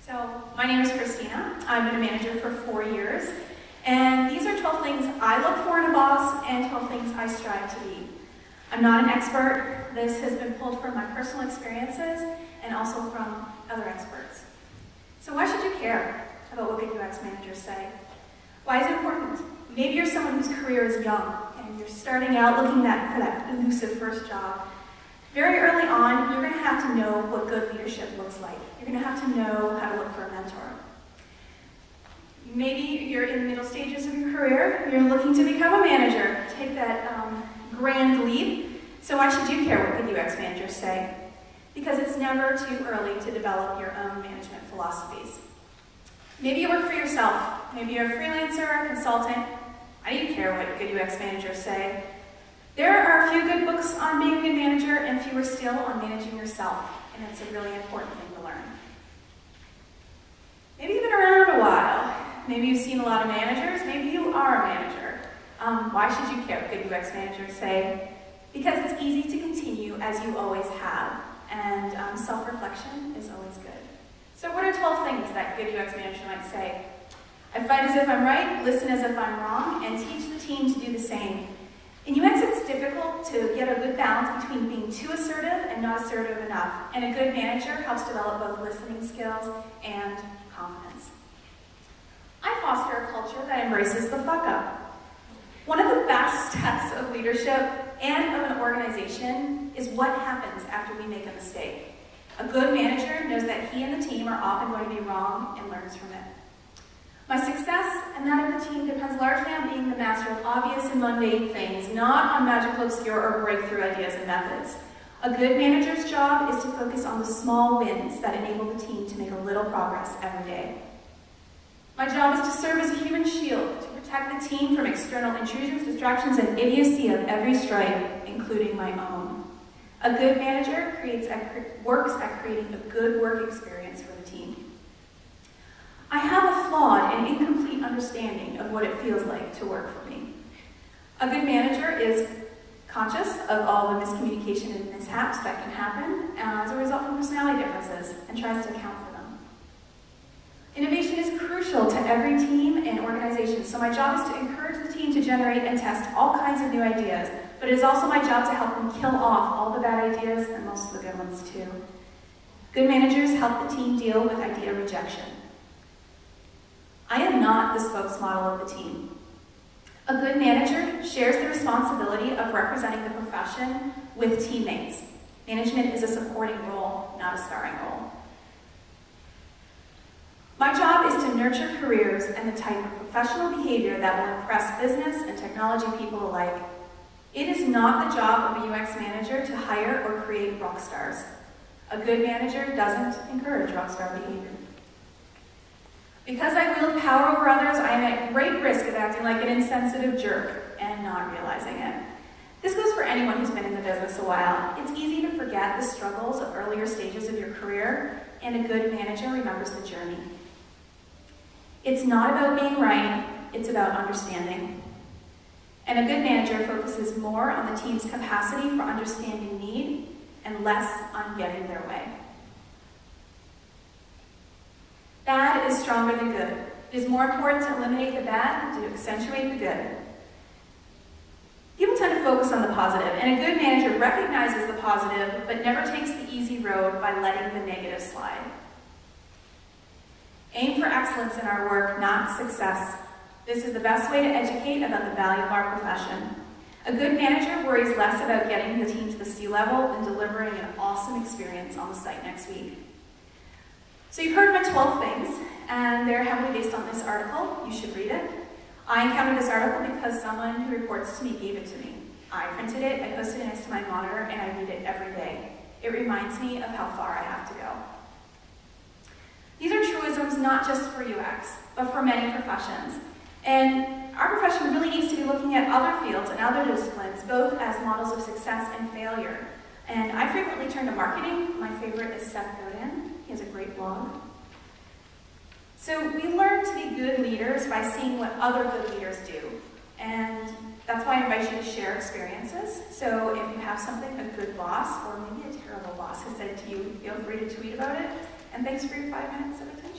So, my name is Christina. I've been a manager for 4 years, and these are 12 things I look for in a boss and 12 things I strive to be. I'm not an expert. This has been pulled from my personal experiences and also from other experts. So why should you care about what good UX managers say? Why is it important? Maybe you're someone whose career is young and you're starting out looking for that elusive first job. Very early on, you're going to have to know what good leadership looks like. You're going to have to know how to look for a mentor. Maybe you're in the middle stages of your career, you're looking to become a manager, take that grand leap. So why should you care what good UX managers say? Because it's never too early to develop your own management philosophies. Maybe you work for yourself. Maybe you're a freelancer or a consultant. I don't care what good UX managers say. There are a few good books on being a good manager and fewer still on managing yourself, and it's a really important thing to learn. Maybe you've been around a while. Maybe you've seen a lot of managers. Maybe you are a manager. Why should you care what good UX managers say? Because it's easy to continue as you always have, and self-reflection is always good. So what are 12 things that good UX manager might say? I fight as if I'm right, listen as if I'm wrong, and teach the team to do the same. In UX, it's difficult to get a good balance between being too assertive and not assertive enough, and a good manager helps develop both listening skills and confidence. I foster a culture that embraces the fuck-up. One of the best tests of leadership and of an organization is what happens after we make a mistake. A good manager knows that he and the team are often going to be wrong and learns from it. My success and that of the team depends largely on being the master of obvious and mundane things, not on magical, obscure, or breakthrough ideas and methods. A good manager's job is to focus on the small wins that enable the team to make a little progress every day. My job is to serve as a human shield, to protect the team from external intrusions, distractions, and idiocy of every stripe, including my own. A good manager works at creating a good work experience for the team. I have a flawed and incomplete understanding of what it feels like to work for me. A good manager is conscious of all the miscommunication and mishaps that can happen as a result of personality differences and tries to account for them. Innovation is crucial to every team and organization, so my job is to encourage the team to generate and test all kinds of new ideas, but it is also my job to help them kill off all the bad ideas and most of the good ones too. Good managers help the team deal with idea rejection. I am not the spokesmodel of the team. A good manager shares the responsibility of representing the profession with teammates. Management is a supporting role, not a starring role. My job is to nurture careers and the type of professional behavior that will impress business and technology people alike. It is not the job of a UX manager to hire or create rock stars. A good manager doesn't encourage rock star behavior. Because I wield power over others, I am at great risk of acting like an insensitive jerk and not realizing it. This goes for anyone who's been in the business a while. It's easy to forget the struggles of earlier stages of your career, and a good manager remembers the journey. It's not about being right, it's about understanding. And a good manager focuses more on the team's capacity for understanding need and less on getting their way. Bad is stronger than good. It is more important to eliminate the bad than to accentuate the good. People tend to focus on the positive, and a good manager recognizes the positive, but never takes the easy road by letting the negative slide. Aim for excellence in our work, not success. This is the best way to educate about the value of our profession. A good manager worries less about getting the team to the C-level than delivering an awesome experience on the site next week. So you've heard my 12 things, and they're heavily based on this article. You should read it. I encountered this article because someone who reports to me gave it to me. I printed it, I posted it next to my monitor, and I read it every day. It reminds me of how far I have to go. These are truisms not just for UX, but for many professions. And our profession really needs to be looking at other fields and other disciplines, both as models of success and failure. And I frequently turn to marketing. My favorite is Seth Godin. He has a great blog. So we learn to be good leaders by seeing what other good leaders do. And that's why I invite you to share experiences. So if you have something a good boss or maybe a terrible boss has said to you, feel free to tweet about it. And thanks for your 5 minutes of attention.